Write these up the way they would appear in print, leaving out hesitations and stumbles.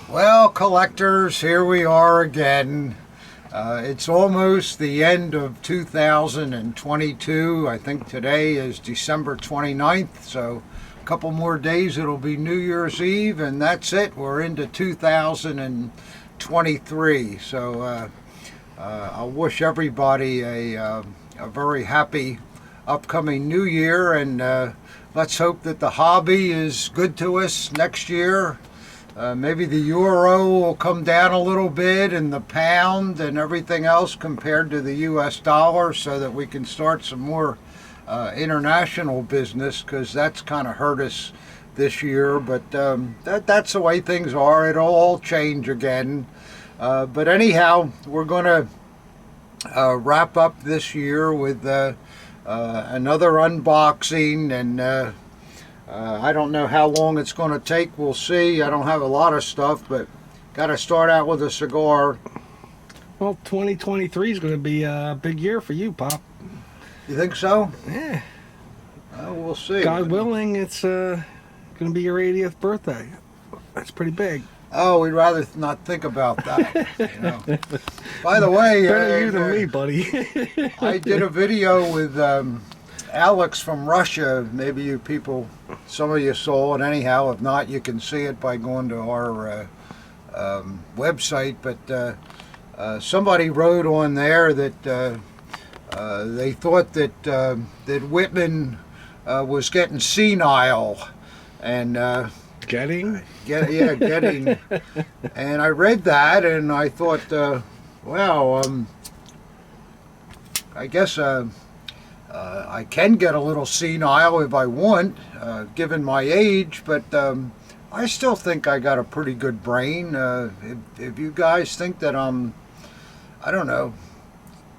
Well, collectors, here we are again. It's almost the end of 2022. I think today is December 29th, so a couple more days it'll be New Year's Eve, and that's it. We're into 2023. So I wish everybody a very happy upcoming New Year, and let's hope that the hobby is good to us next year. Maybe the euro will come down a little bit, and the pound and everything else compared to the US dollar, so that we can start some more international business, because that's kind of hurt us this year. But that's the way things are. It'll all change again. But anyhow, we're going to wrap up this year with another unboxing, and I don't know how long it's going to take. We'll see. I don't have a lot of stuff, but got to start out with a cigar. Well, 2023 is going to be a big year for you, Pop. You think so? Yeah. We'll see. God willing, it's going to be your 80th birthday. That's pretty big. Oh, we'd rather not think about that. By the way, better you than me, buddy. I did a video with Alex from Russia. Maybe you people, some of you saw it. Anyhow, if not, you can see it by going to our website. But somebody wrote on there that they thought that Whitman was getting senile, and getting. And I read that, and I thought, I guess I can get a little senile if I want, given my age, but I still think I got a pretty good brain. If you guys think that I'm, I don't know,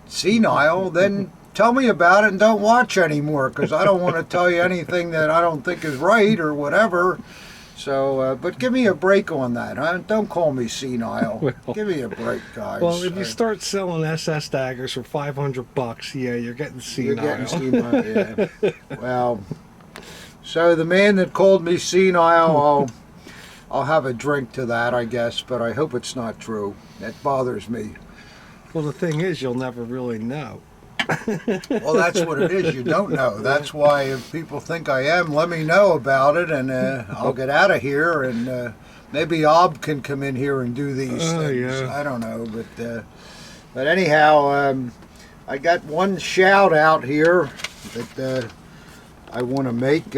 senile, then tell me about it and don't watch anymore, because I don't want to tell you anything that I don't think is right or whatever. So, but give me a break on that. Huh? Don't call me senile. Well, give me a break, guys. Well, if you start selling SS daggers for $500, yeah, you're getting senile. You're getting senile, yeah. Well, so the man that called me senile, I'll have a drink to that, I guess, but I hope it's not true. That bothers me. Well, the thing is, you'll never really know. Well, that's what it is. You don't know. That's why if people think I am, let me know about it, and I'll get out of here, and maybe Ob can come in here and do these things. Yeah. I don't know, but anyhow, I got one shout out here that I want to make.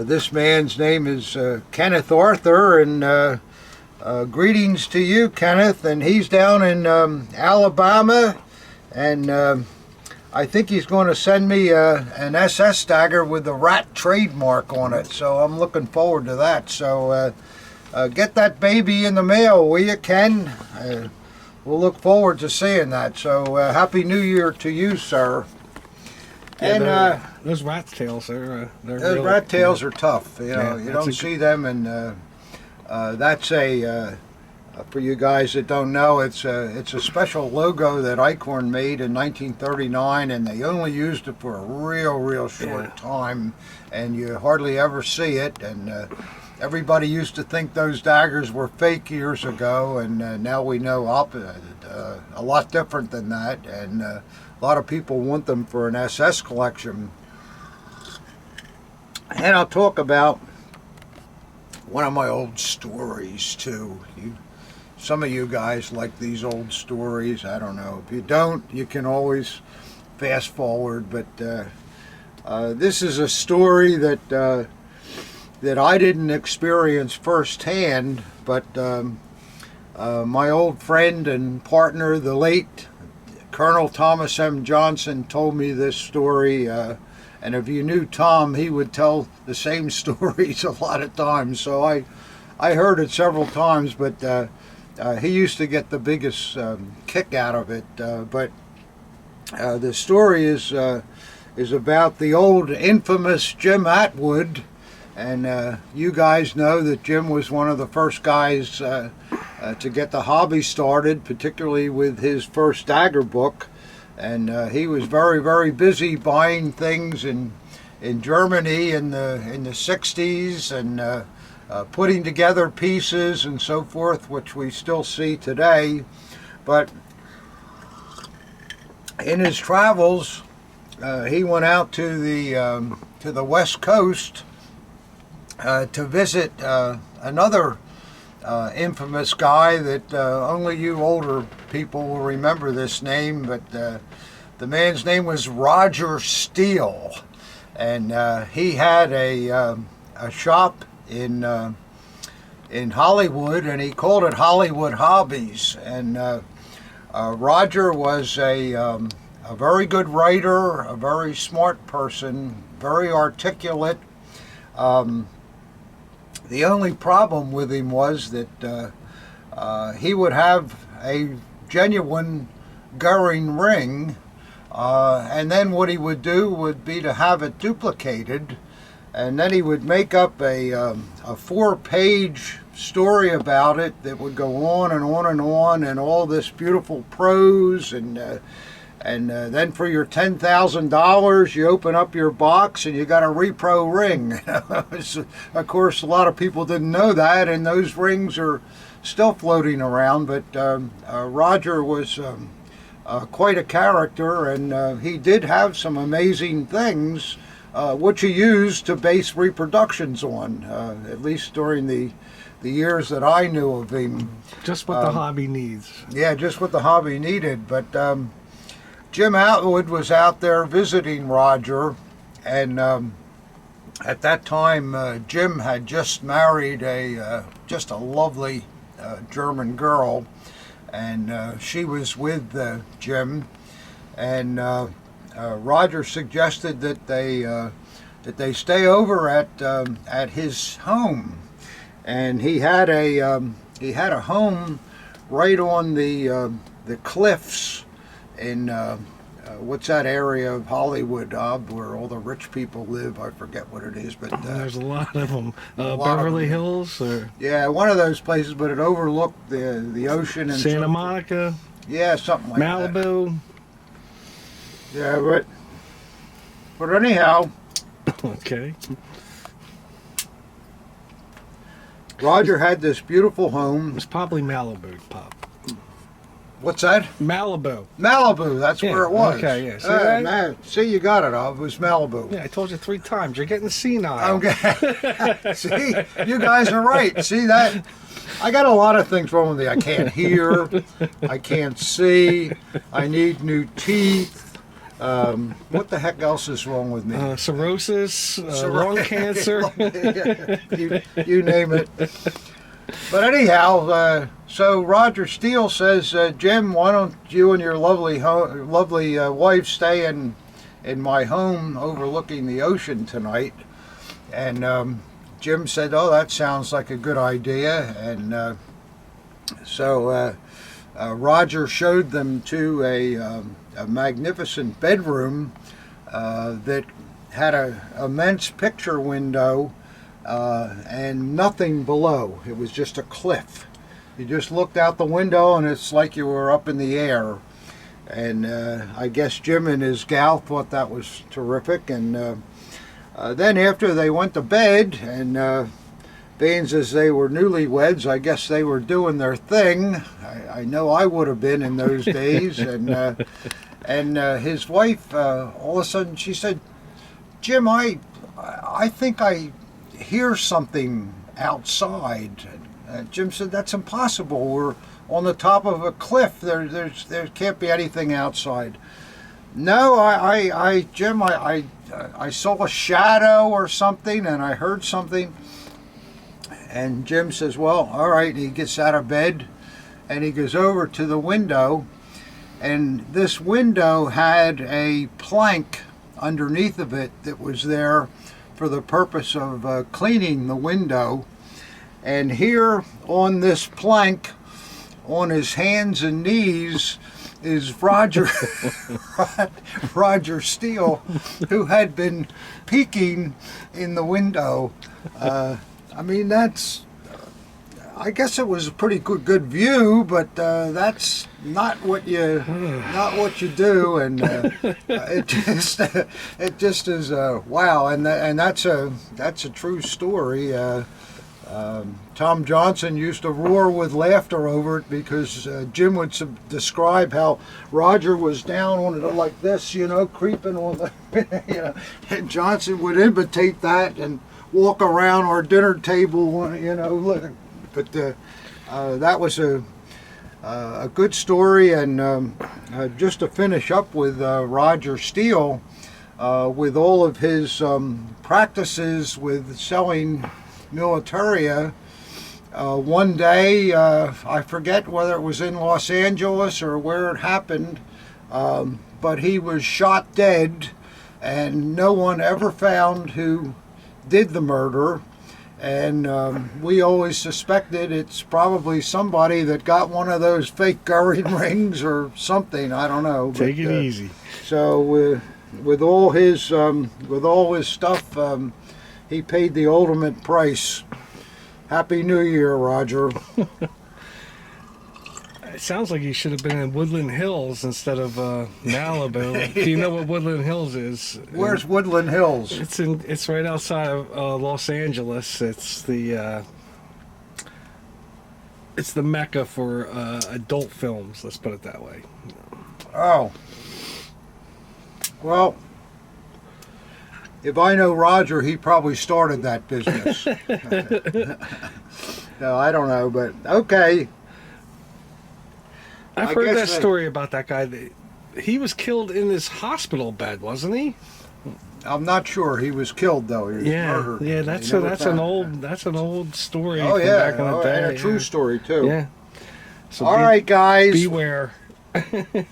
This man's name is Kenneth Arthur, and greetings to you, Kenneth, and he's down in Alabama. And I think he's going to send me an SS dagger with the rat trademark on it. So I'm looking forward to that. So get that baby in the mail, will you, Ken? We'll look forward to seeing that. So Happy New Year to you, sir. Yeah, and those rat tails, they're those really, rat tails are tough. You know, yeah, you don't see them, and that's a... for you guys that don't know, it's a special logo that Icorn made in 1939, and they only used it for a real short time, and you hardly ever see it. And everybody used to think those daggers were fake years ago, and now we know a lot different than that, and a lot of people want them for an SS collection. And I'll talk about one of my old stories too. Some of you guys like these old stories. I don't know. If you don't, you can always fast forward. But this is a story that I didn't experience firsthand. But my old friend and partner, the late Colonel Thomas M. Johnson, told me this story. And if you knew Tom, he would tell the same stories a lot of times. So I heard it several times, but he used to get the biggest kick out of it. But the story is about the old infamous Jim Atwood, and you guys know that Jim was one of the first guys to get the hobby started, particularly with his first dagger book. And he was very busy buying things in Germany in the 60s, and putting together pieces and so forth, which we still see today. But in his travels, he went out to the West Coast to visit another infamous guy that only you older people will remember this name, but the man's name was Roger Steele, and he had a shop in Hollywood, and he called it Hollywood Hobbies. And Roger was a very good writer, a very smart person, very articulate. The only problem with him was that he would have a genuine Goering ring, and then what he would do would be to have it duplicated, and then he would make up a 4-page story about it that would go on and on and on, and all this beautiful prose, and then for your $10,000 you open up your box and you got a repro ring. Of course, a lot of people didn't know that, and those rings are still floating around, but Roger was quite a character, and he did have some amazing things which he used to base reproductions on, at least during the years that I knew of him. Just what the hobby needs. Yeah, just what the hobby needed. But Jim Atwood was out there visiting Roger, and at that time Jim had just married just a lovely German girl, and she was with Jim, and Roger suggested that they stay over at his home, and he had a home right on the cliffs in what's that area of Hollywood, where all the rich people live? I forget what it is, but there's a lot of them. Beverly Hills, or yeah, one of those places, but it overlooked the ocean and Santa Monica. Yeah, something like that. Malibu. Yeah, but anyhow. Okay. Roger had this beautiful home. It's probably Malibu, Pop. What's that? Malibu. That's where it was. Okay, yeah. See, that? Man, see, you got it. It was Malibu. Yeah, I told you 3 times. You're getting senile. Okay. See, you guys are right. See that? I got a lot of things wrong with me. I can't hear. I can't see. I need new teeth. What the heck else is wrong with me? Cirrhosis, lung cancer. you name it. But anyhow, so Roger Steele says, Jim, why don't you and your lovely wife stay in my home overlooking the ocean tonight? And Jim said, oh, that sounds like a good idea. And so Roger showed them to a magnificent bedroom that had an immense picture window and nothing below. It was just a cliff. You just looked out the window and it's like you were up in the air. And I guess Jim and his gal thought that was terrific. And then after they went to bed, and being as they were newlyweds, I guess they were doing their thing. I know I would have been in those days. And his wife, all of a sudden, she said, Jim, I think I hear something outside. Jim said, that's impossible. We're on the top of a cliff. There can't be anything outside. No, Jim, I saw a shadow or something, and I heard something. And Jim says, well, all right. And he gets out of bed, and he goes over to the window, and this window had a plank underneath of it that was there for the purpose of cleaning the window. And here on this plank, on his hands and knees, is Roger Steele, who had been peeking in the window. I mean, that's, I guess it was a pretty good view, but that's not what you do, and it just is wow, and that's a true story. Tom Johnson used to roar with laughter over it because Jim would describe how Roger was down on it like this, creeping on the, and Johnson would imitate that and walk around our dinner table, but that was a good story. And just to finish up with Roger Steele, with all of his practices with selling militaria, one day, I forget whether it was in Los Angeles or where it happened, but he was shot dead, and no one ever found who did the murder. And we always suspected it's probably somebody that got one of those fake guard rings or something. I don't know. Take it easy. So with all his stuff, he paid the ultimate price. Happy New Year, Roger. It sounds like you should have been in Woodland Hills instead of Malibu. Do you know what Woodland Hills is? Where's Woodland Hills? It's right outside of Los Angeles. It's the mecca for adult films. Let's put it that way. Oh. Well, if I know Roger, he probably started that business. No, I don't know, but okay. I've heard that story about that guy. He was killed in his hospital bed, wasn't he? I'm not sure. He was killed though. He was murdered. Yeah, that's an old story. Oh from yeah, back in the day. and a true story too. Yeah. So all right, guys. Beware.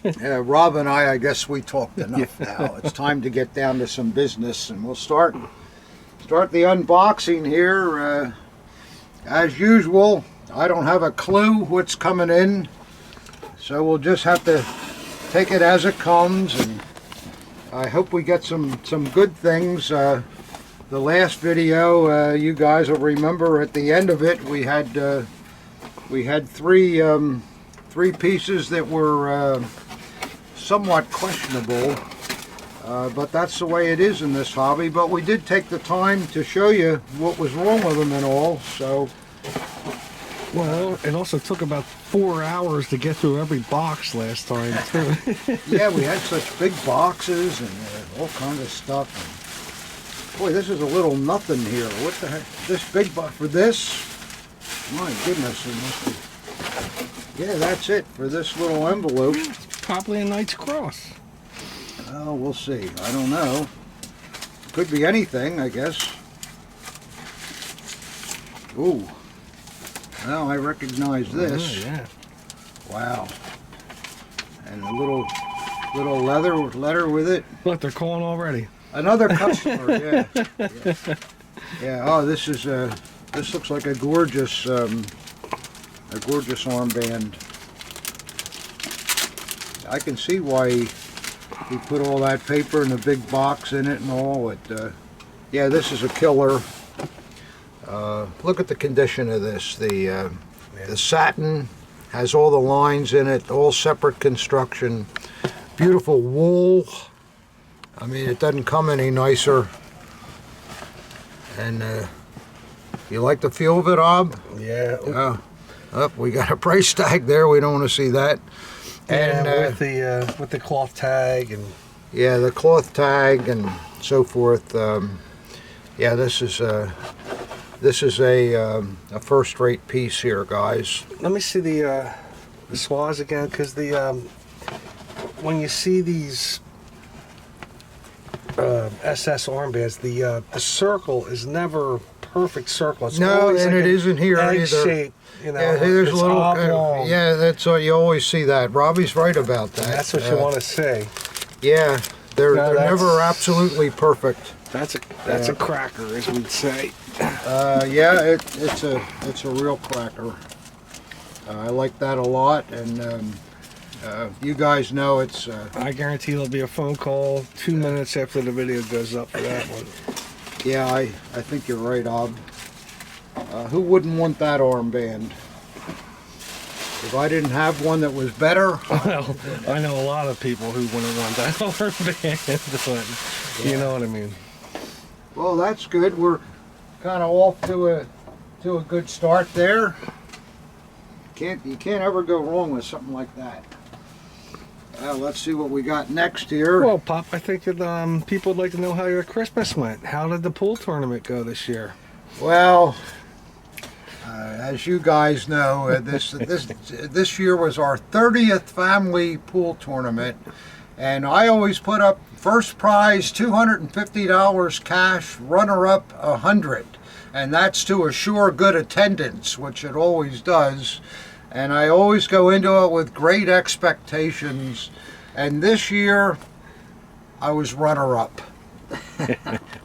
Yeah, Rob and I guess we talked enough now. It's time to get down to some business, and we'll start the unboxing here. As usual, I don't have a clue what's coming in, so we'll just have to take it as it comes, and I hope we get some good things. The last video, you guys will remember at the end of it, we had three pieces that were somewhat questionable, but that's the way it is in this hobby. But we did take the time to show you what was wrong with them and all. So, well, it also took about 4 hours to get through every box last time too. Yeah, we had such big boxes and all kinds of stuff. And, boy, this is a little nothing here. What the heck? This big box for this? My goodness, it must be. Yeah, that's it for this little envelope. Probably a Knight's Cross. Oh, we'll see. I don't know. Could be anything, I guess. Ooh. Well, I recognize this. Oh, yeah. Wow. And a little letter with it. Look, they're calling already. Another customer, yeah. Yeah. Oh, this looks like a gorgeous armband. I can see why he put all that paper and a big box in it and all. Yeah, this is a killer. Look at the condition of this. The satin has all the lines in it, all separate construction. Beautiful wool. I mean, it doesn't come any nicer. And you like the feel of it, Ob? Yeah. Oh, we got a price tag there. We don't want to see that. And with the cloth tag and yeah, the cloth tag and so forth. Yeah, this is a first-rate piece here, guys. let me see the swaz again, because when you see these SS armbands, the circle is never perfect circle. It's No, always and like it isn't here egg either. shape, you know. Yeah, there's a it's little. oblong. Yeah, that's what you always see that. Robbie's right about that. That's what you want to say. Yeah, they're No, never absolutely perfect. That's a cracker, as we'd say. Yeah, it's a real cracker. I like that a lot, and you guys know it's. I guarantee there'll be a phone call 2 minutes after the video goes up for that one. Yeah, I think you're right, Ob. Who wouldn't want that armband? If I didn't have one that was better. Well, I know a lot of people who wouldn't want that armband, but you know what I mean. Well, that's good. We're kind of off to to a good start there. You can't ever go wrong with something like that. Well, let's see what we got next here. Well, Pop, I think that people would like to know how your Christmas went. How did the pool tournament go this year? Well, as you guys know, this year was our 30th family pool tournament, and I always put up first prize $250 cash, runner-up $100, and that's to assure good attendance, which it always does. And I always go into it with great expectations, and this year I was runner-up.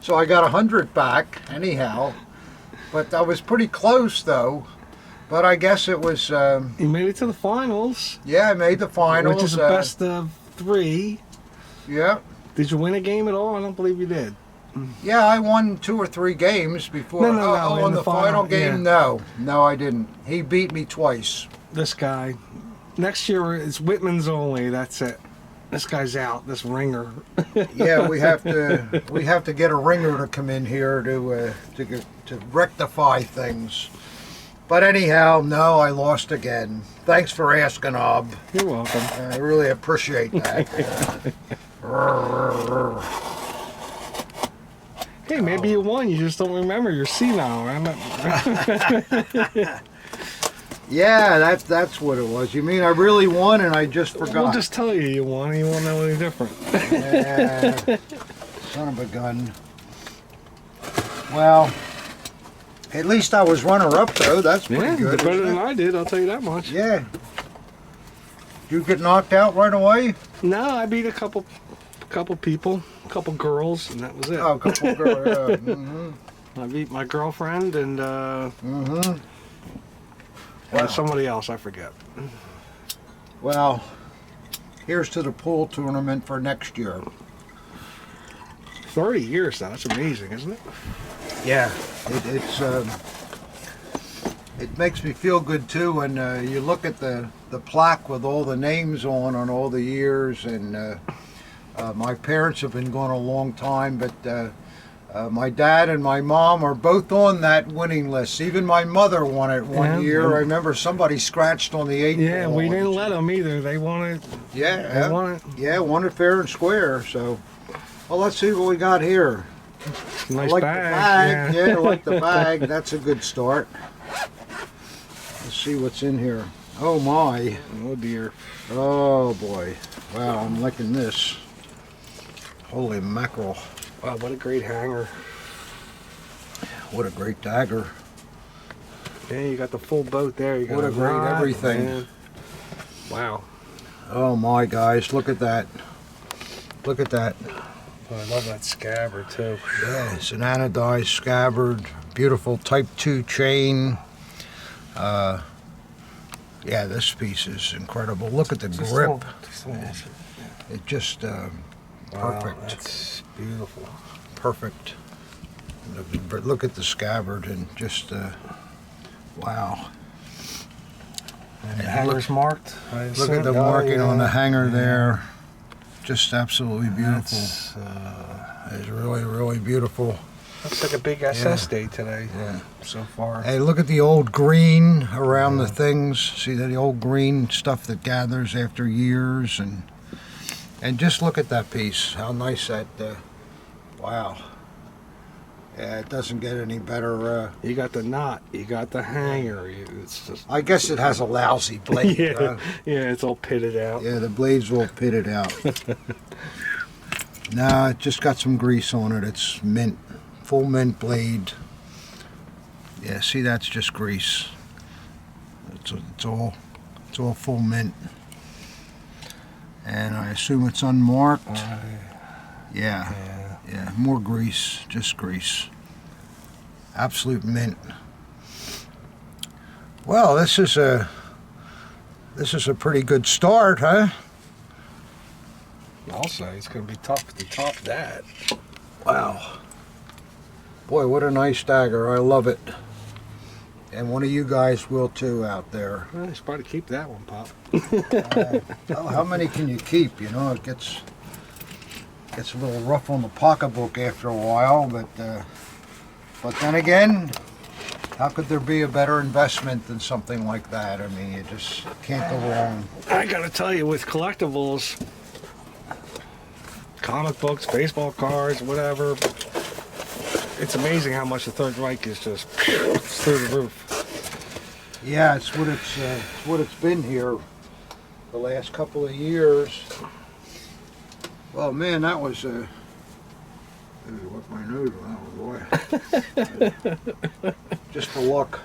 So I got 100 back anyhow, but I was pretty close though. But I guess it was You made it to the finals. yeah, I made the finals, Which is the best of 3. yeah. Did you win a game at all? I don't believe you did. Yeah, I won 2 or 3 games before. No, in the final game, yeah. no, I didn't. He beat me twice. This guy. Next year it's Whitman's only. That's it. This guy's out. This ringer. Yeah, we have to get a ringer to come in here to rectify things. But anyhow, no, I lost again. Thanks for asking, Ob. You're welcome. I really appreciate that. Hey, maybe you won. You just don't remember. You're senile. Yeah, that's what it was. You mean I really won and I just forgot? We'll just tell you won. You won't know any different. Yeah, son of a gun. Well, at least I was runner-up though. That's pretty good. Better isn't than it? I did. I'll tell you that much. Yeah. You get knocked out right away? No, I beat a couple people, a couple girls, and that was it. Oh, a couple girls. Yeah. Mm-hmm. I beat my girlfriend and Wow. somebody else. I forget. Well, here's to the pool tournament for next year. 30 years now. That's amazing, isn't it? Yeah, it makes me feel good too when you look at the plaque with all the names on all the years. And my parents have been gone a long time, but my dad and my mom are both on that winning list. Even my mother won it one year. I remember somebody scratched on the 8th Yeah, ball. we didn't let them either. They wanted. Yeah, They won it. Yeah, won it fair and square. So, well, let's see what we got here. Nice I like bag. the bag. Yeah, I like the bag. That's a good start. Let's see what's in here. Oh my. Oh dear. Oh boy. Wow, I'm liking this. Holy mackerel. Wow, what a great hanger. What a great dagger. Yeah, you got the full boat there. You got What a great rod, everything. man. Wow. Oh my, guys, look at that. Look at that. Oh, I love that scabbard too. Yeah, it's an anodized scabbard. Beautiful Type 2 chain. Yeah, this piece is incredible. Look at the grip. It just perfect. Wow, that's beautiful. Perfect. Look at the scabbard and just wow. And the hanger's marked. Look at the marking on the hanger there. Just absolutely beautiful. It's really, really beautiful. Looks like a big SS day today. Yeah. So far. Hey, look at the old green around the things. See the old green stuff that gathers after years, and just look at that piece. How nice that. Wow. Yeah, it doesn't get any better. You got the knot. You got the hanger. It's just. I guess it has a lousy blade. Yeah, yeah, it's all pitted out. Yeah, the blade's all pitted out. Nah, it just got some grease on it. It's mint, full mint blade. Yeah, see, that's just grease. It's all full mint. And I assume it's unmarked. Yeah, more grease, just grease. Absolute mint. Well, this is a pretty good start, huh? I'll say it's going to be tough to top that. Wow. Boy, what a nice dagger. I love it. And one of you guys will too out there. Well, you should probably keep that one, Pop. Well, how many can you keep? You know, it gets a little rough on the pocketbook after a while, but then again, How could there be a better investment than something like that? I mean, you just can't go wrong. I gotta tell you, with collectibles, comic books, baseball cards, whatever, it's amazing how much the Third Reich is just through the roof. Yeah, it's what it's been here the last couple of years. Well, man, that was what my nose went. Boy. Just for luck.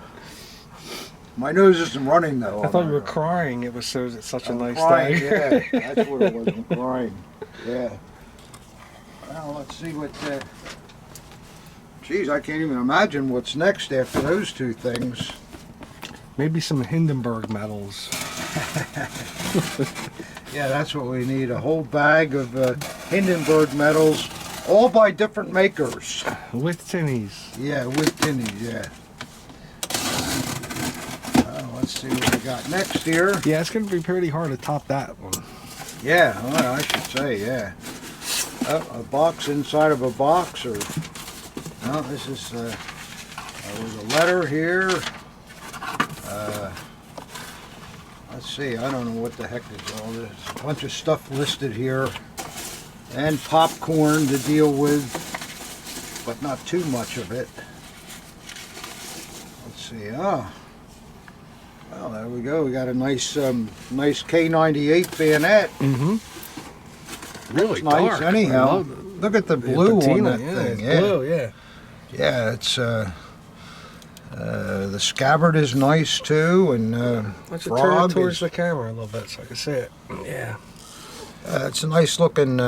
My nose isn't running though. I thought you were crying. It was such a nice crying, day. Yeah, that's what it was. I'm crying. Yeah. Well, let's see what. Geez, I can't even imagine what's next after those two things. Maybe some Hindenburg medals. Yeah, that's what we need. A whole bag of Hindenburg medals, all by different makers. With tinnies. Yeah, with tinnies, yeah. Let's see what we got next here. Yeah, it's going to be pretty hard to top that one. Yeah, well, I should say, yeah. A box inside of a box, or... No, this is... there's a letter here. Let's see, I don't know what the heck is all this. A bunch of stuff listed here. And popcorn to deal with, but not too much of it. Let's see, well, there we go. We got a nice nice K98 bayonet. Mm-hmm. Really nice, dark. anyhow. Look at the blue patina, on that thing. Yeah, blue, yeah. Yeah, it's the scabbard is nice too, and Let's turn it towards the camera a little bit so I can see it. Yeah. It's a nice looking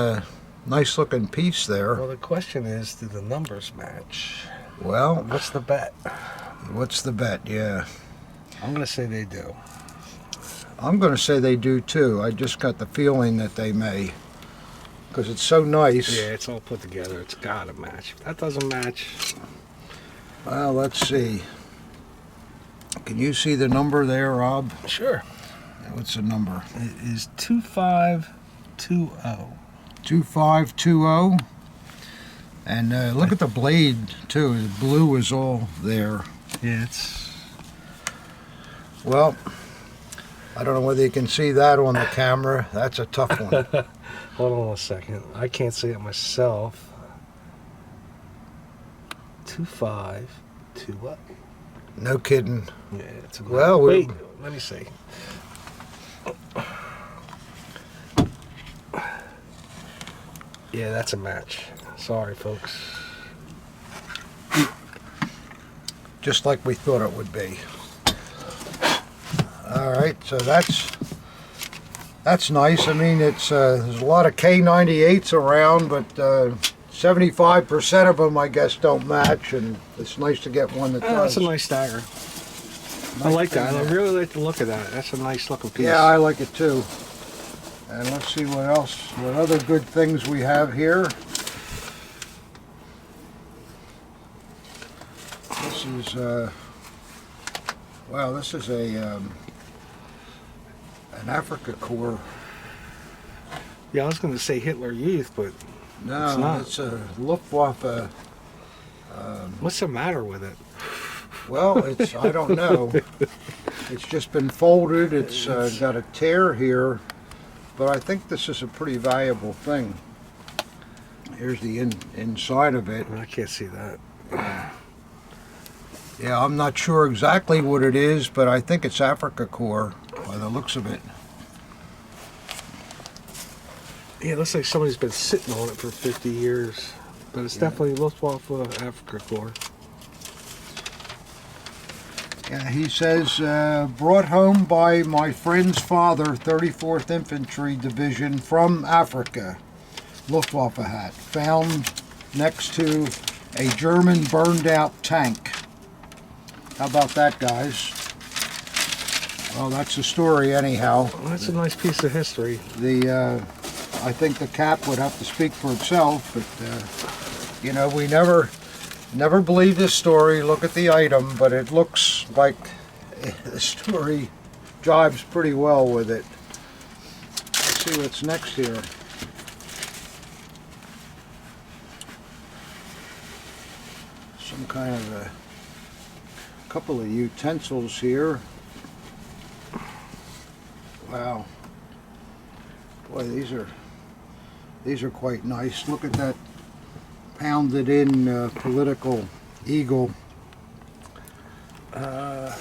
piece there. Well, the question is, do the numbers match? Well, What's the bet? what's the bet? Yeah. I'm going to say they do. I'm going to say they do too. I just got the feeling that they may, because it's so nice. Yeah, it's all put together. It's got to match. If that doesn't match... Well, let's see. Can you see the number there, Rob? Sure. What's the number? It is 2520. 2520. And look at the blade too. The blue is all there. Yeah, it's... Well, I don't know whether you can see that on the camera. That's a tough one. Hold on a second. I can't see it myself. 2520. No kidding. Yeah, it's a Well, wait. Let me see. Yeah, that's a match. Sorry, folks. Just like we thought it would be. All right, so that's nice. I mean, it's there's a lot of K98s around, but 75% of them, I guess, don't match, and it's nice to get one that Oh, does. that's a nice dagger. I like that. I really like the look of that. That's a nice looking piece. Yeah, I like it too. And let's see what else, what other good things we have here. This is, wow, this is an Africa Corps. Yeah, I was going to say Hitler Youth, but No, it's not. it's a Luftwaffe. What's the matter with it? Well, it's, I don't know. It's just been folded. It's got a tear here, but I think this is a pretty valuable thing. Here's the inside of it. I can't see that. Yeah, I'm not sure exactly what it is, but I think it's Africa Corps by the looks of it. Yeah, it looks like somebody's been sitting on it for 50 years. But it's definitely Luftwaffe Africa Corps. Yeah, he says, brought home by my friend's father, 34th Infantry Division from Africa. Luftwaffe hat. Found next to a German burned out tank. How about that, guys? Well, that's the story anyhow. Well, that's a nice piece of history. I think the cap would have to speak for itself, but you know, we never believe this story. Look at the item, but it looks like the story jives pretty well with it. Let's see what's next here. Some kind of a couple of utensils here. Wow. Boy, these are quite nice. Look at that pounded in political eagle. Yeah,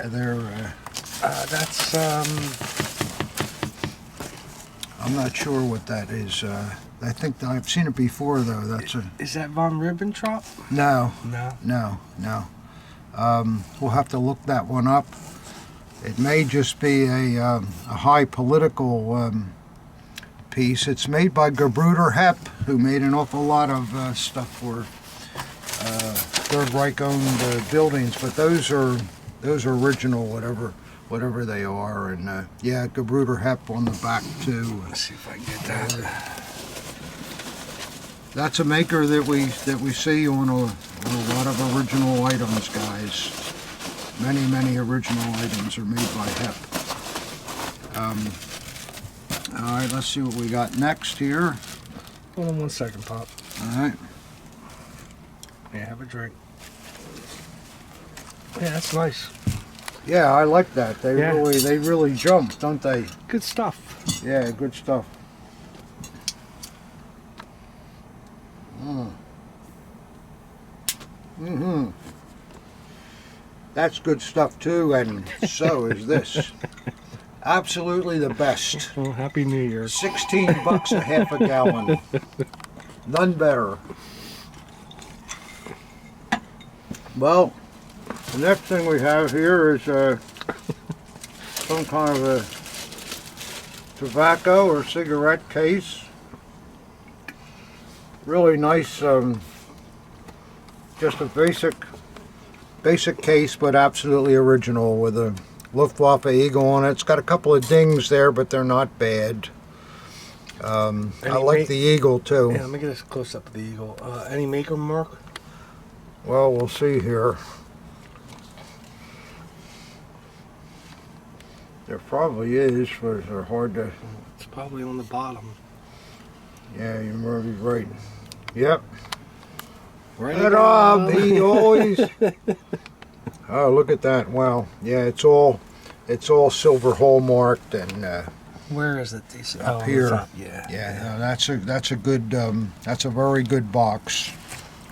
they're That's I'm not sure what that is. I think I've seen it before though. That's a is that von Ribbentrop? no, No. no. We'll have to look that one up. It may just be a high political piece. It's made by Gebruder Hepp, who made an awful lot of stuff for Third Reich owned buildings, but those are original, whatever they are. And yeah, Gebruder Hepp on the back too. Let's see if I can get that. That's a maker that we see on a lot of original items, guys. Many original items are made by Hepp. All right, let's see what we got next here. Hold on 1 second, Pop. All right. Yeah, have a drink. Yeah, that's nice. Yeah, I like that. They Yeah. really jump, don't they? Good stuff. Yeah, good stuff. Mm-hmm. That's good stuff too, and so is this. Absolutely the best. Well, Happy New Year. $16 a half a gallon. None better. Well, the next thing we have here is some kind of a tobacco or cigarette case. Really nice, just a basic case, but absolutely original with a Luftwaffe eagle on it. It's got a couple of dings there, but they're not bad. I like the eagle too. Yeah, let me get a close up of the eagle. Any maker mark? Well, we'll see here. There probably is, but they're hard to... It's probably on the bottom. Yeah, you're probably right. Yep. Right Head up, he always... Oh, look at that. Wow. Yeah, it's all silver hallmarked and Where is it? Decent. up on here. the top. Yeah. Yeah, no, that's a good that's a very good box.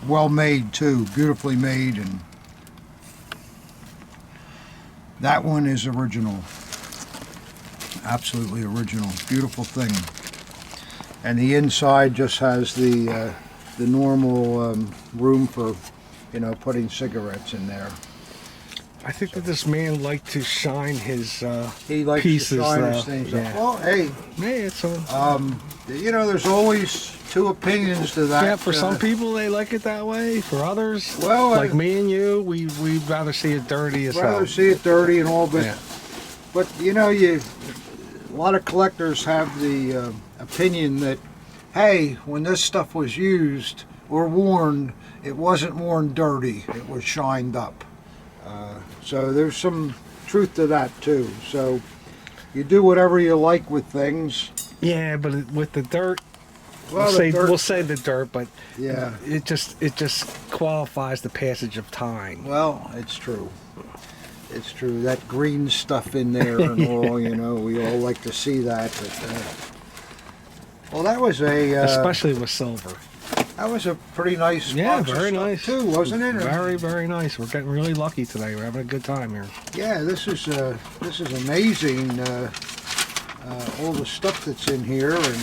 Well made too, beautifully made, and that one is original. Absolutely original. Beautiful thing. And the inside just has the normal room for, putting cigarettes in there. I think that this man liked to shine his He likes pieces. to shine his things up. Yeah. Well, hey, Yeah, it's on. there's always two opinions to that. Yeah, for some people they like it that way. For others, Well, like me and you, we'd rather see it dirty as rather hell. see it dirty and all, but Yeah. but a lot of collectors have the opinion that, hey, when this stuff was used or worn, it wasn't worn dirty; it was shined up. So there's some truth to that too. So you do whatever you like with things. Yeah, but with the dirt, Well, we'll say the dirt, but yeah. it just qualifies the passage of time. Well, it's true. It's true. That green stuff in there and all, we all like to see that. But, well, that was Especially with silver. that was a pretty nice Yeah, box of very stuff nice too, wasn't it? Very, very nice. We're getting really lucky today. We're having a good time here. Yeah, this is amazing. All the stuff that's in here and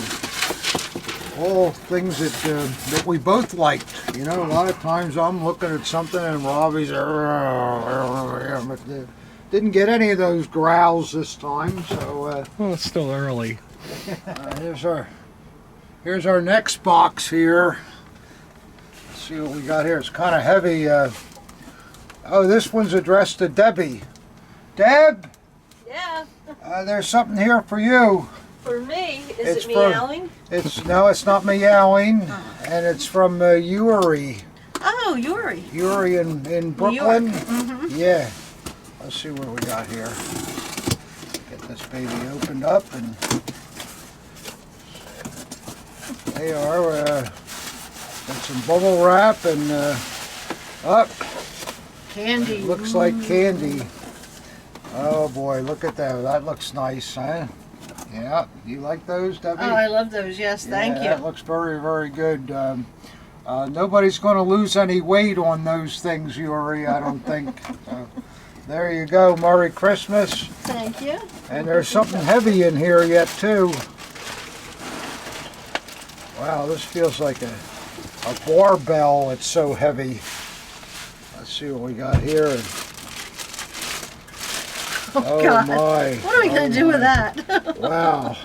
all things that we both liked. A lot of times I'm looking at something and Robbie's didn't get any of those growls this time. So Well, it's still early. here's our next box here. Let's see what we got here. It's kind of heavy. Oh, this one's addressed to Debbie. Deb, Yeah, there's something here for you. for me. Is It's it for- meowing? It's not meowing, and it's from Uri. Oh, Yuri. Uri in New Brooklyn. York. Mhm. Yeah. Let's see what we got here. Get this baby opened up, and they are. Got some bubble wrap and up. candy. It looks like candy. Oh boy, look at that. That looks nice, huh? Yeah, you like those, Debbie? Oh, I love those. Yes, thank you. That looks very, very good. Nobody's going to lose any weight on those things, Yuri, I don't think. There you go. Merry Christmas. Thank you. And there's something heavy in here yet, too. Wow, this feels like a barbell. It's so heavy. Let's see what we got here. Oh, God. My. What are we going to do with that? Wow.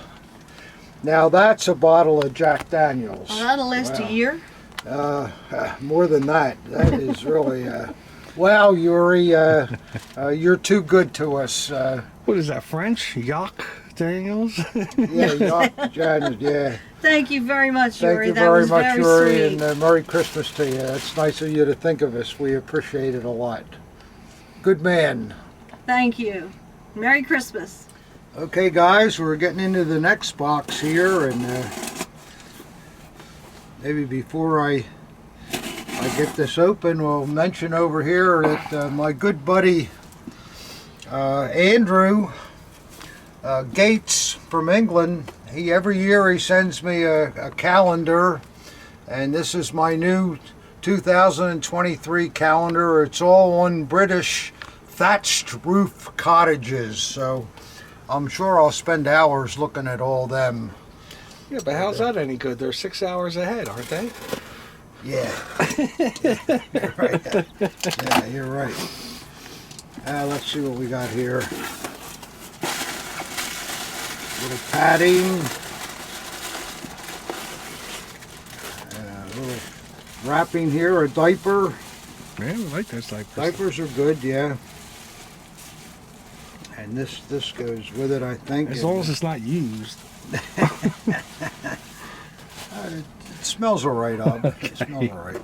Now that's a bottle of Jack Daniels. Well, that'll last a year. More than that. That is really... wow, Yuri, you're too good to us. What is that, French? Yacht Daniels? Yeah, Jack Daniels, yeah. Thank you very much, Thank Yuri. you That very was much, very Yuri, sweet. and Merry Christmas to you. It's nice of you to think of us. We appreciate it a lot. Good man. Thank you. Merry Christmas. Okay, guys, we're getting into the next box here, and maybe before I get this open, we'll mention over here that my good buddy Andrew Gates from England, every year he sends me a calendar, and this is my new 2023 calendar. It's all on British thatched roof cottages, so I'm sure I'll spend hours looking at all them. Yeah, but how's that any good? They're 6 hours ahead, aren't they? Yeah. You're right. Yeah, you're right. Let's see what we got here. Little padding. A little wrapping here, a diaper. Yeah, I like those diapers. Diapers are good, yeah. And this goes with it, I think. As long as it's not used. It smells all right, It smells all right.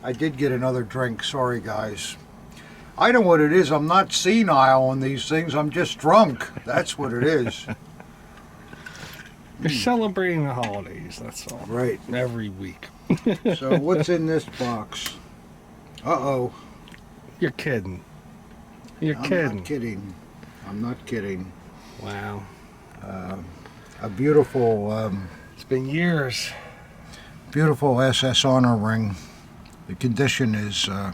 I did get another drink. Sorry, guys. I know what it is. I'm not senile on these things. I'm just drunk. That's what it is. You're celebrating the holidays, that's all. Right. Every week. So what's in this box? Uh-oh. You're kidding. You're I'm kidding. not kidding. I'm not kidding. Wow. A beautiful, It's been years. beautiful SS Honor ring. The condition is... Why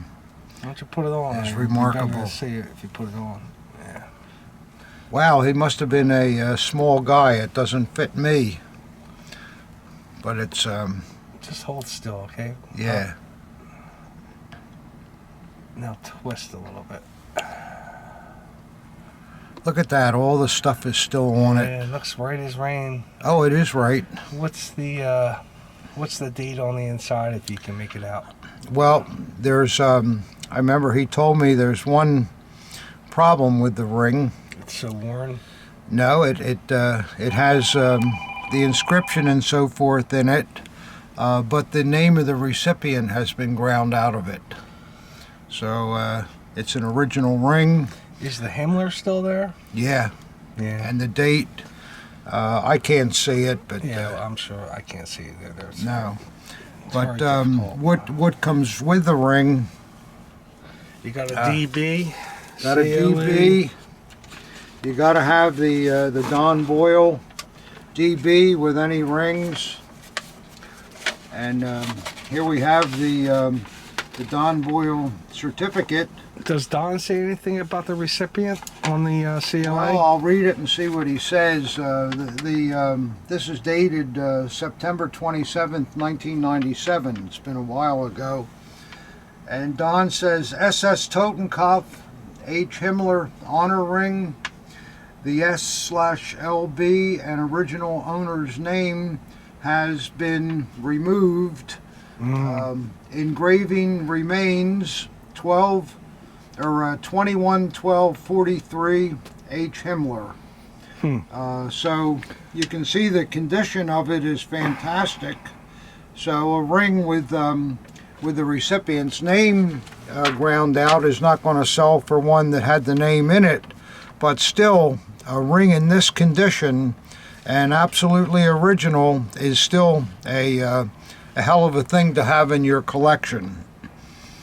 don't you put it on? It's You'd be remarkable. better to see it if you put it on. Yeah. Wow, he must have been a small guy. It doesn't fit me. But it's, Just hold still, okay? yeah. Now twist a little bit. Look at that. All the stuff is still on it. Yeah, it looks right as rain. Oh, it is right. What's the date on the inside if you can make it out? Well, there's, I remember he told me there's one problem with the ring. It's so worn. No, it has the inscription and so forth in it, but the name of the recipient has been ground out of it. So it's an original ring. Is the Himmler still there? Yeah, Yeah. and the date, I can't see it, but Yeah, I'm sure I can't see it there. There's no. it's But very difficult. what comes with the ring? You got a DB. Got a CLE. DB. You got to have the Don Boyle DB with any rings. And here we have the Don Boyle certificate. Does Don say anything about the recipient on the CLA? Well, I'll read it and see what he says. This is dated September 27th, 1997. It's been a while ago. And Don says, SS Totenkopf, H. Himmler Honor Ring. The S/LB and original owner's name has been removed. Engraving remains 21/12/43 H. Himmler. So you can see the condition of it is fantastic. So a ring with the recipient's name ground out is not going to sell for one that had the name in it, but still a ring in this condition and absolutely original is still a hell of a thing to have in your collection.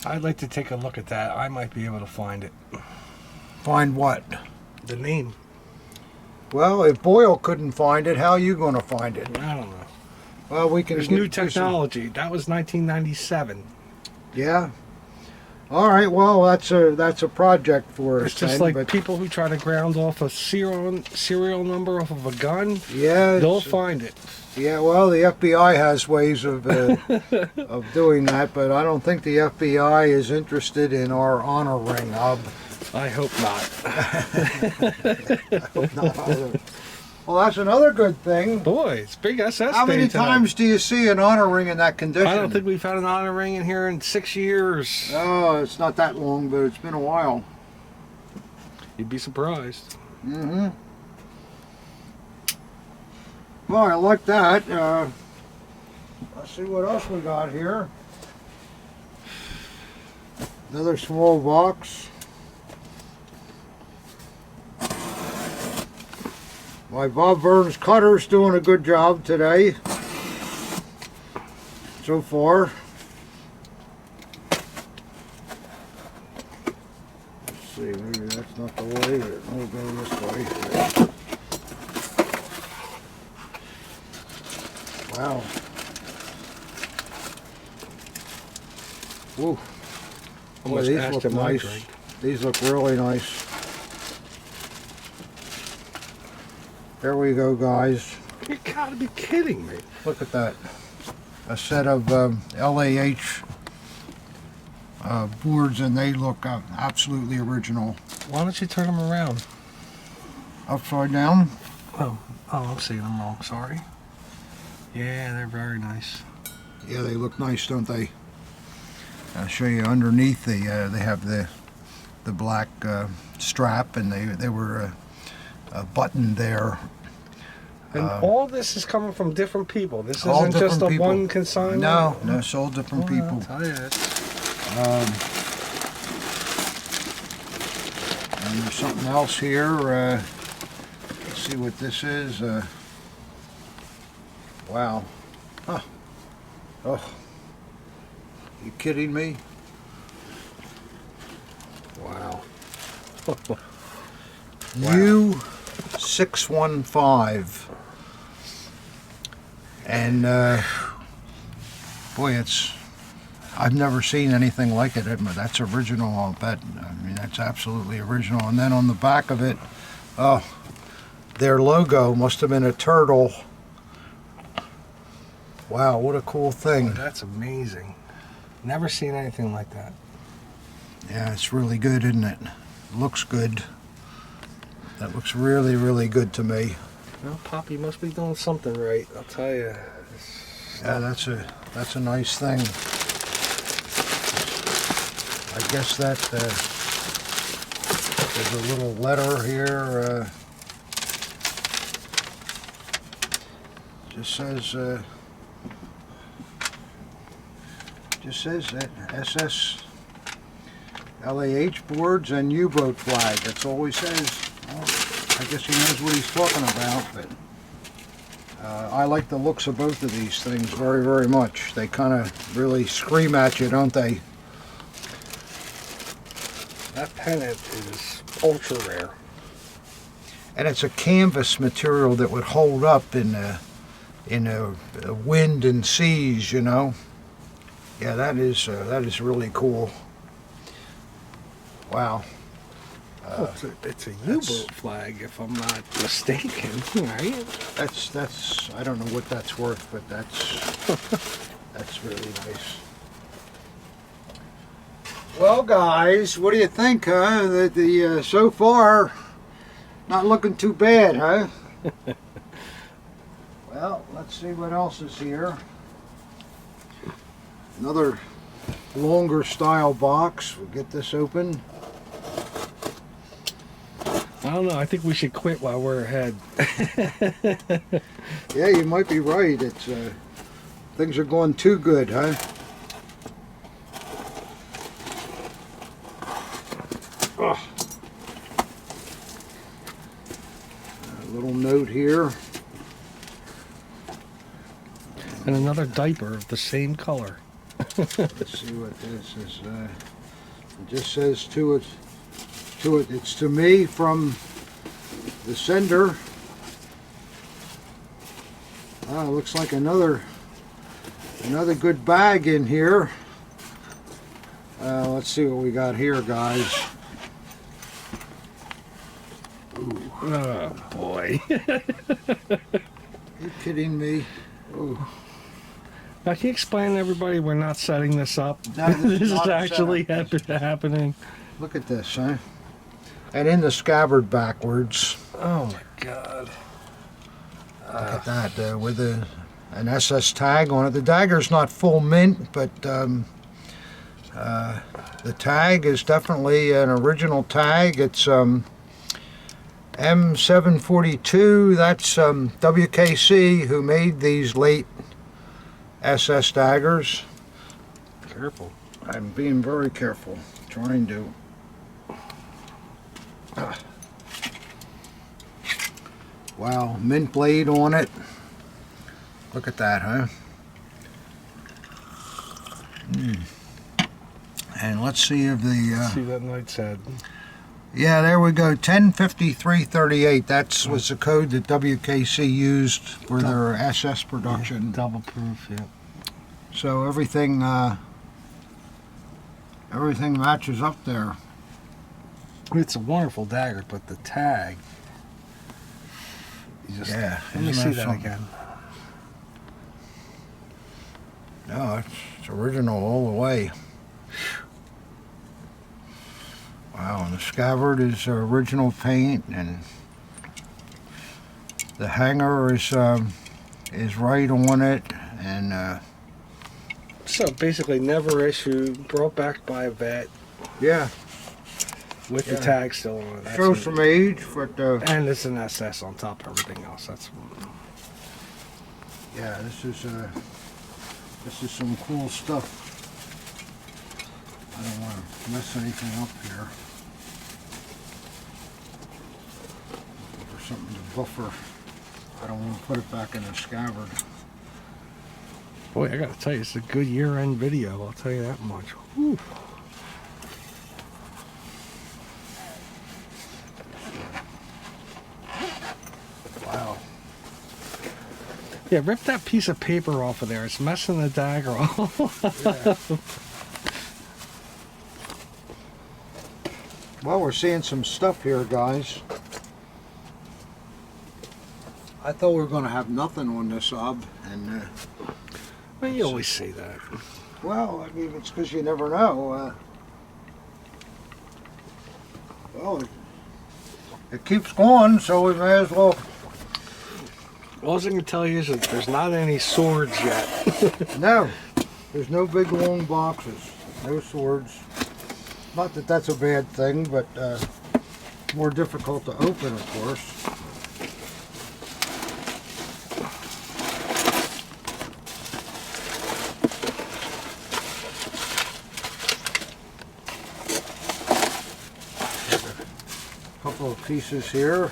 I'd like to take a look at that. I might be able to find it. Find what? The name. Well, if Boyle couldn't find it, how are you going to find it? I don't know. Well, we can. There's do new some- technology. That was 1997. Yeah. All right. Well, that's a project for us. It's just then, like but people who try to ground off a serial number off of a gun. yeah, They'll find it. yeah. Well, the FBI has ways of of doing that, but I don't think the FBI is interested in our honor ring. I hope not. Not either. Well, that's another good thing. Boy, it's big SS How day many tonight. times do you see an honor ring in that condition? I don't think we've had an honor ring in here in 6 years. Oh, it's not that long, but it's been a while. You'd be surprised. Mm-hmm. Well, I like that. Let's see what else we got here. Another small box. My Bob Burns cutter's doing a good job today. So far. Let's see, maybe that's not the way. We'll go this way. Wow. Woo. Boy, Almost these asked look him my nice. drink. These look really nice. There we go, guys. You gotta be kidding me. Look at that. A set of LAH boards, and they look absolutely original. Why don't you turn them around? Upside down. Oh, I'm seeing them wrong. Sorry. Yeah, they're very nice. Yeah, they look nice, don't they? I'll show you underneath. They have the black strap, and they were buttoned there. And all this is coming from different people. This All isn't just a different people. one consignment. No, it's all different Well, people. I'll tell you, And there's something else here. Let's see what this is. Wow. Huh. Oh. You kidding me? wow. U615. And boy, I've never seen anything like it. That's original. I'll bet. I mean, that's absolutely original. And then on the back of it, oh, their logo must have been a turtle. Wow, what a cool thing. That's amazing. Never seen anything like that. Yeah, it's really good, isn't it? Looks good. That looks really, really good to me. Well, Poppy must be doing something right. I'll tell you. Yeah, that's a nice thing. I guess that there's a little letter here. Just says that SS LAH boards and U-boat flag. That's all he says. Well, I guess he knows what he's talking about, but I like the looks of both of these things very, very much. They kind of really scream at you, don't they? That pennant is ultra rare. And it's a canvas material that would hold up in a wind and seas, you know. Yeah, that is really cool. Wow. It's a U-boat flag, if I'm not mistaken, right? That's I don't know what that's worth, but that's really nice. Well, guys, what do you think, huh? The so far, not looking too bad, huh? Well, let's see what else is here. Another longer style box. We'll get this open. I don't know. I think we should quit while we're ahead. Yeah, you might be right. It's things are going too good, huh? Ugh. A little note here. And another diaper of the same color. Let's see what this is. It just says to it. It's to me from the sender. Looks like another good bag in here. Let's see what we got here, guys. Ooh. Oh boy. Are you kidding me? Ooh. Now, can you explain to everybody we're not setting this up? No, This is not actually set up. happening. Look at this, huh? And in the scabbard backwards. Oh my god. Look at that, with an SS tag on it. The dagger's not full mint, but the tag is definitely an original tag. It's M742. That's WKC, who made these late SS daggers. Careful. I'm being very careful, trying to. Wow, mint blade on it. Look at that, huh? And let's see if the... See that knight's head. yeah, there we go. 105338. That was the code that WKC used for their SS production. Yeah, double proof, yeah. So everything matches up there. It's a wonderful dagger, but the tag... You just, Yeah, let me isn't see that that something? again. No, it's original all the way. Wow, and the scabbard is original paint, and the hanger is right on it, and So basically never issued, brought back by a vet yeah, with Yeah. the tag still on it. That's shows it. some age, but And it's an SS on top of everything else. That's yeah, this is some cool stuff. I don't want to mess anything up here. Looking for something to buffer. I don't want to put it back in the scabbard. boy. I gotta tell you, it's a good year-end video. I'll tell you that much. Whew. Wow. Yeah, rip that piece of paper off of there. It's messing the dagger off. Yeah. Well, we're seeing some stuff here, guys. I thought we were going to have nothing on this ob, and Well, you always say that. well, I mean, it's because you never know. Well, it keeps going, so we may as well. All I can tell you is that there's not any swords yet. No, there's no big long boxes, no swords. Not that that's a bad thing, but more difficult to open, of course. Couple of pieces here.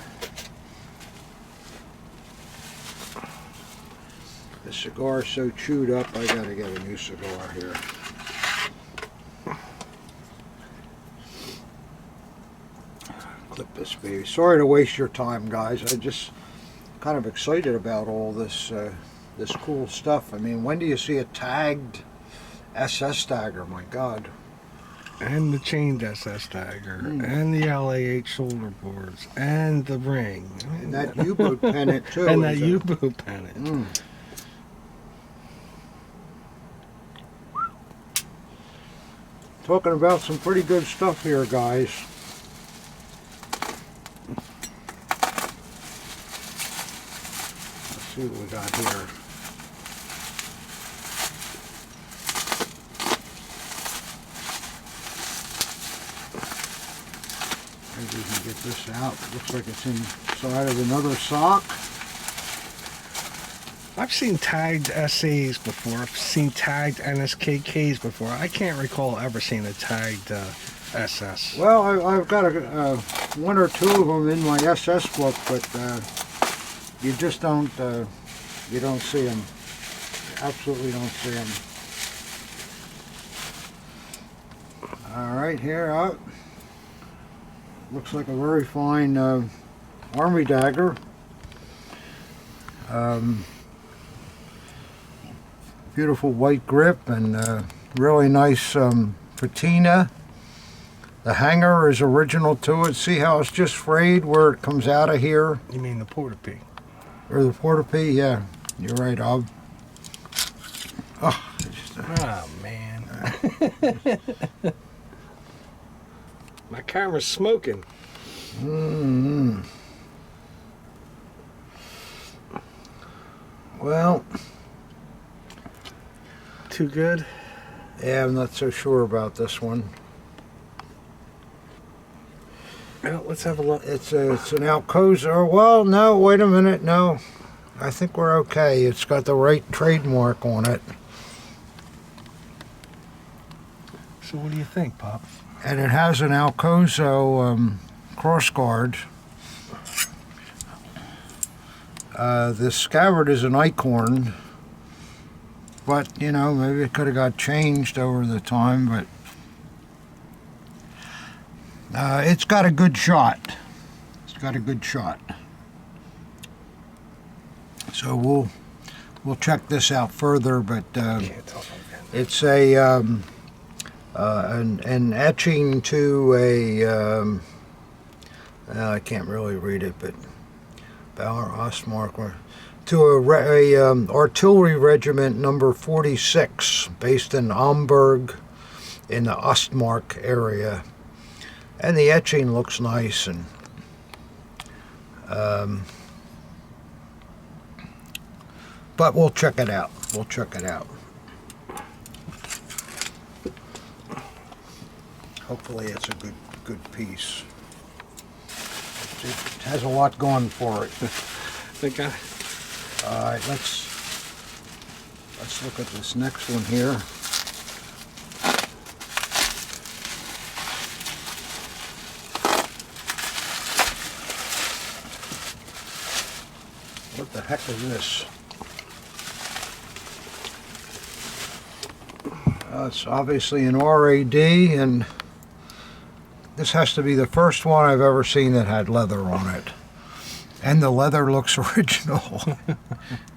The cigar's so chewed up, I gotta get a new cigar here. Clip this baby. Sorry to waste your time, guys. I'm just kind of excited about all this this cool stuff. I mean, when do you see a tagged SS dagger? My God. And the chained SS dagger, and the LAH shoulder boards, and the ring. And that U-boat pennant too. And that is a- U-boat pennant. Mm. Talking about some pretty good stuff here, guys. Let's see what we got here. Maybe we can get this out. It looks like it's inside of another sock. I've seen tagged SAs before. I've seen tagged NSKKs before. I can't recall ever seeing a tagged SS. Well, I've got one or two of them in my SS book, but you just don't you don't see them. Absolutely don't see them. All right, here up. Looks like a very fine army dagger. Beautiful white grip and really nice patina. The hanger is original to it. See how it's just frayed where it comes out of here? You mean the porta-pee? Or the porta-pee? Yeah, you're right, Ob. Oh, Oh, man. My camera's smoking. mm-hmm. Well, Too good? yeah, I'm not so sure about this one. Well, let's have a look. It's an Alcoza. Well, no, wait a minute. No, I think we're okay. It's got the right trademark on it. So what do you think, Pop? And it has an Alcoza crossguard. The scabbard is an Eichhorn, but you know, maybe it could have got changed over the time, but it's got a good shot. It's got a good shot. So we'll check this out further, but Can't tell from that. it's an etching to a I can't really read it, but Bauer Ostmark to a artillery regiment number 46 based in Amberg in the Ostmark area, and the etching looks nice, and but we'll check it out. We'll check it out. Hopefully it's a good piece. It has a lot going for it. Think I... All right, let's look at this next one here. What the heck is this? It's obviously an RAD, and this has to be the first one I've ever seen that had leather on it. And the leather looks original.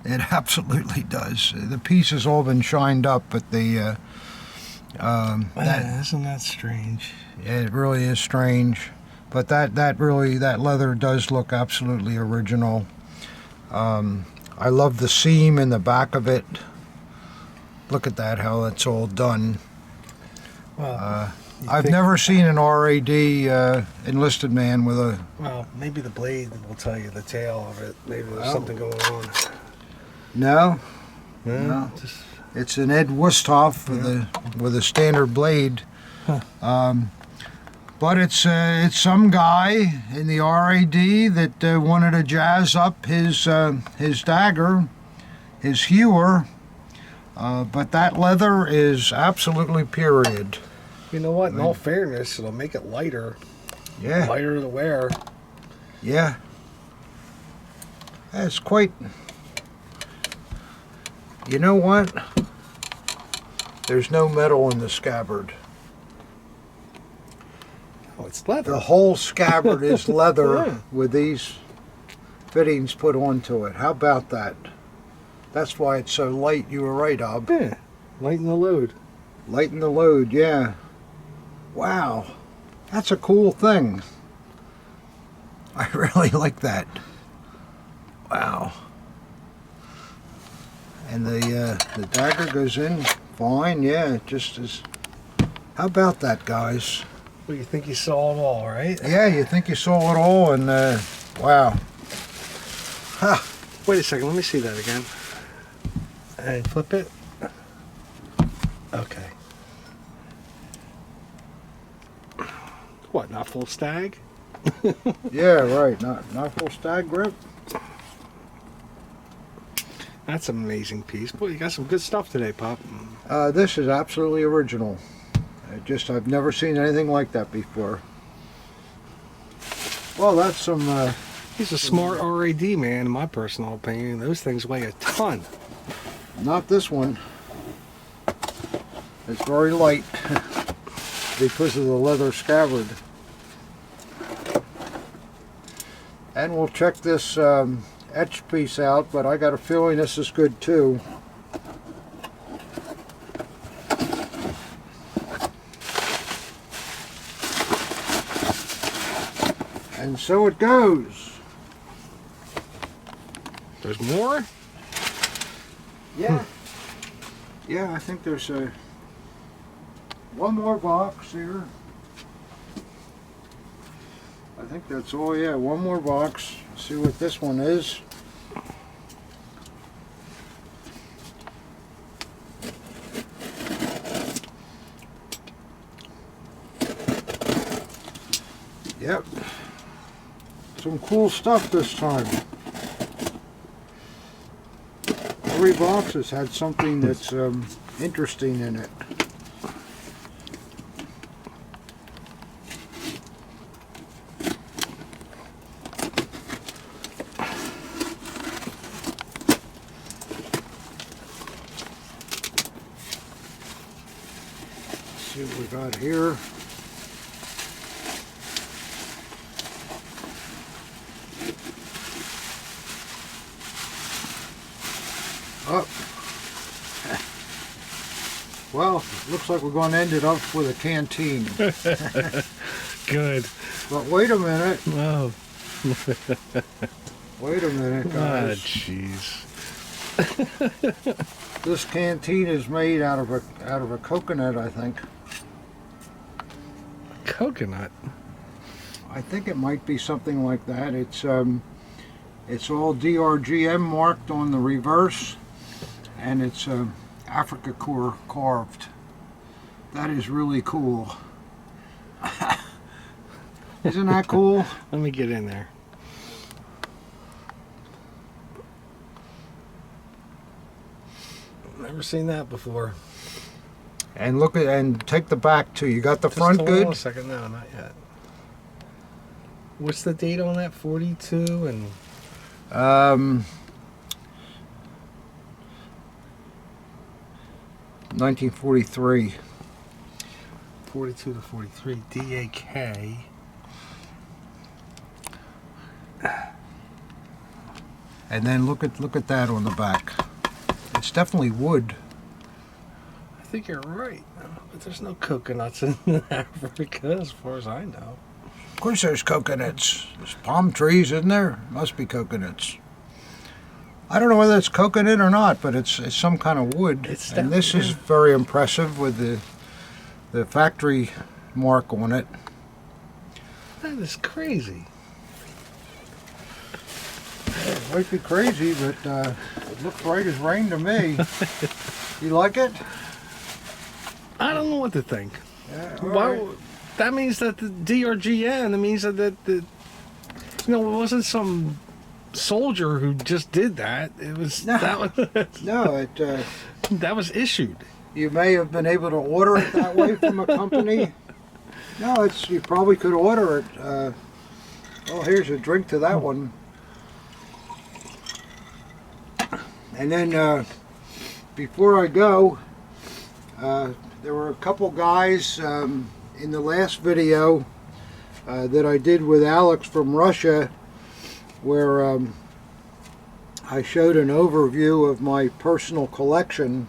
It absolutely does. The piece has all been shined up, but the isn't that strange? it really is strange. But that leather does look absolutely original. I love the seam in the back of it. Look at that, how that's all done. Well, I've never seen an RAD enlisted man with a... Well, maybe the blade will tell you the tale of it. Maybe there's Oh. something going on. No, Yeah, No. just... it's an Ed Wusthoff with a standard blade. Huh. But it's some guy in the RAD that wanted to jazz up his dagger, his hewer. But that leather is absolutely period. You know what? In all fairness, it'll make it lighter. Yeah, Lighter to wear. yeah. That's quite... You know what? There's no metal in the scabbard. Oh, it's leather. The whole scabbard is leather Yeah. with these fittings put onto it. How about that? That's why it's so light. You were right, Ob. Yeah. Lighten the load. Lighten the load, yeah. Wow. That's a cool thing. I really like that. Wow. And the dagger goes in fine, yeah, it just is. How about that, guys? Well, you think you saw it all, right? Yeah, you think you saw it all, and wow. Ha! Wait a second, let me see that again. And flip it. Okay. What, not full stag? Yeah, right. Not full stag grip. That's an amazing piece. Boy, you got some good stuff today, Pop. This is absolutely original. I've never seen anything like that before. Well, that's some. He's a smart RAD man, in my personal opinion. Those things weigh a ton. Not this one. It's very light. because of the leather scabbard. And we'll check this etched piece out, but I got a feeling this is good too. And so it goes. There's more? Yeah. Yeah, I think there's one more box here. I think that's all, yeah, one more box. See what this one is. Yep. Some cool stuff this time. Every box has had something that's interesting in it. Let's see what we got here. Oh. Well, looks like we're going to end it up with a canteen. Good. But wait a minute. Oh. Wait a minute, Ah, guys. jeez. This canteen is made out of a coconut, I think. Coconut. I think it might be something like that. It's all DRGM marked on the reverse, and it's Africa core carved. That is really cool. Isn't that cool? Let me get in there. Never seen that before. And look at, and take the back too. You got the Just front hold on a good? second. No, not yet. What's the date on that? 42 and 1943. 42 to 43. DAK. And then look at that on the back. It's definitely wood. I think you're right. But there's no coconuts in Africa as far as I know. Of course there's coconuts. There's palm trees, isn't there? Must be coconuts. I don't know whether it's coconut or not, but it's some kind of wood. It's and this is definitely- very impressive with the factory mark on it. That is crazy. It might be crazy, but it looks right as rain to me. You like it? I don't know what to think. Yeah, all Why? right. That means that the DRGN. That means that it wasn't some soldier who just did that. It was No. that was No, that was issued. you may have been able to order it that way from a company. No, you probably could order it. Well, here's a drink to that one. And then before I go, there were a couple guys in the last video that I did with Alex from Russia, where I showed an overview of my personal collection.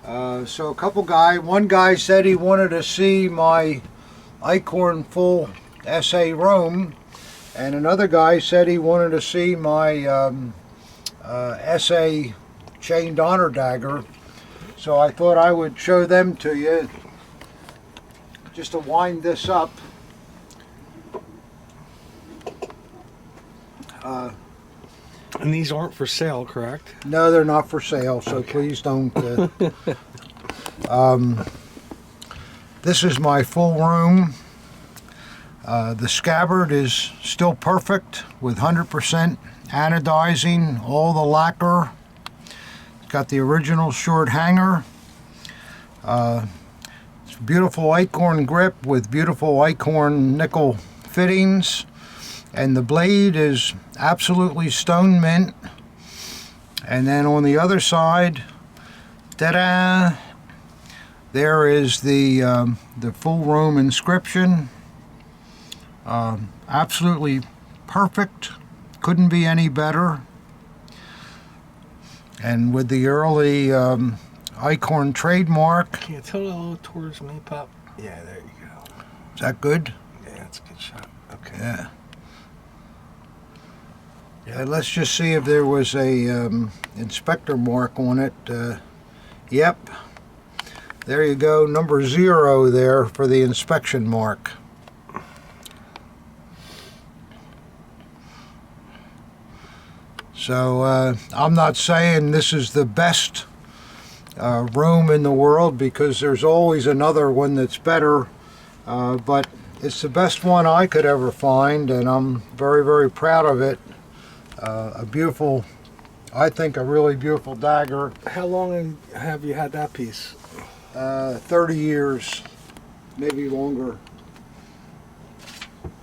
So one guy said he wanted to see my Eichhorn full SA Rome, and another guy said he wanted to see my SA chained honor dagger. So I thought I would show them to you just to wind this up. And these aren't for sale, correct? No, they're not for sale, so Okay. please don't. This is my full room. The scabbard is still perfect with 100% anodizing, all the lacquer. It's got the original short hanger. It's a beautiful Eichhorn grip with beautiful Eichhorn nickel fittings. And the blade is absolutely stone mint. And then on the other side, ta-da! There is the full room inscription. Absolutely perfect. Couldn't be any better. And with the early Eichhorn trademark. Can you tilt it a little towards me, Pop? Yeah, there you go. Is that good? Yeah, that's a good shot. Okay. Yeah. Yeah, let's just see if there was a inspector mark on it. Yep. There you go, number 0 there for the inspection mark. So I'm not saying this is the best room in the world, because there's always another one that's better, but it's the best one I could ever find, and I'm very, very proud of it. A beautiful, I think a really beautiful dagger. How long have you had that piece? 30 years, maybe longer.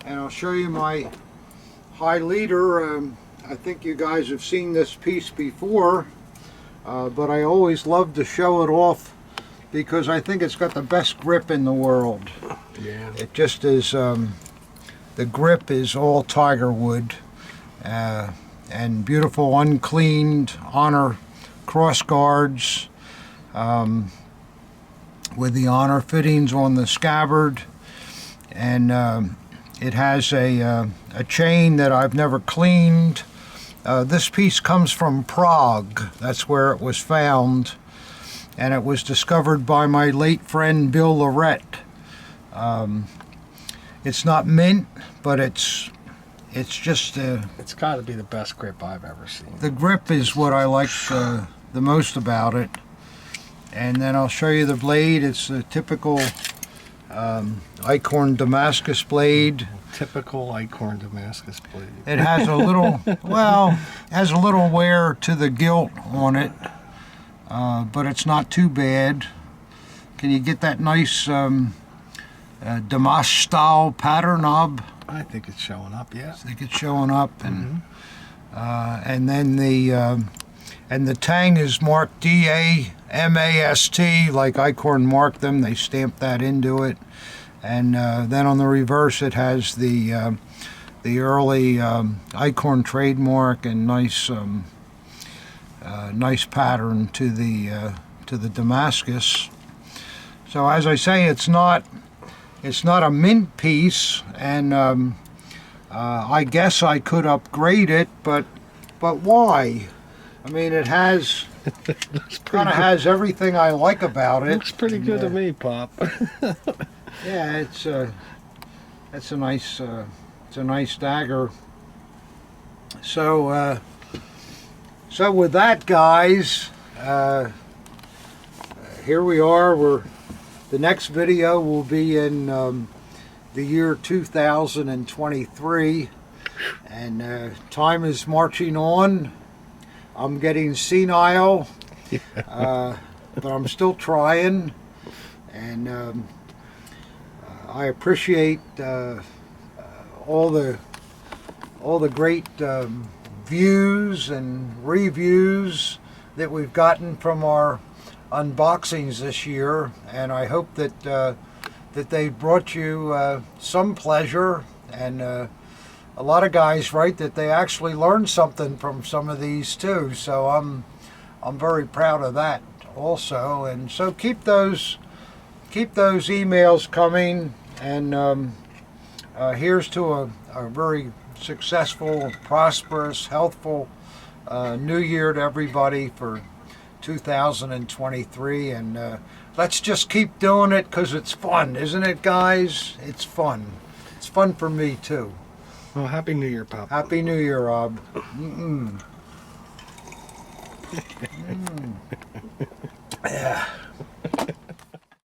And I'll show you my high leader. I think you guys have seen this piece before, but I always love to show it off because I think it's got the best grip in the world. Yeah. It just is, the grip is all tiger wood, and beautiful uncleaned honor cross guards, with the honor fittings on the scabbard, and it has a chain that I've never cleaned. This piece comes from Prague. That's where it was found, and it was discovered by my late friend Bill Lorette. It's not mint, but it's just it's got to be the best grip I've ever seen. the grip is what I like the most about it. And then I'll show you the blade. It's a typical Eichhorn Damascus blade. Typical Eichhorn Damascus blade. It has a little, well, has a little wear to the gilt on it, but it's not too bad. Can you get that nice Damas style pattern knob? I think it's showing up, yeah. I think it's showing up, and then the tang is marked D-A-M-A-S-T, like Eichhorn marked them. They stamped that into it, and then on the reverse it has the early Eichhorn trademark and nice nice pattern to the Damascus. So as I say, it's not a mint piece, and I guess I could upgrade it, but why? I mean, it has kind of has everything I like about it. Looks pretty good to me, Pop. Yeah, it's a nice dagger. So so with that, guys, here we are. The next video will be in the year 2023, and time is marching on. I'm getting senile, but I'm still trying, and I appreciate all the great views and reviews that we've gotten from our unboxings this year, and I hope that that they brought you some pleasure. And a lot of guys write that they actually learned something from some of these too, so I'm very proud of that also. And so keep those emails coming, and here's to a very successful, prosperous, healthful new year to everybody for 2023, and let's just keep doing it because it's fun, isn't it, guys? It's fun. It's fun for me too. Well, Happy New Year, Pop. Happy New Year, Rob. Yeah.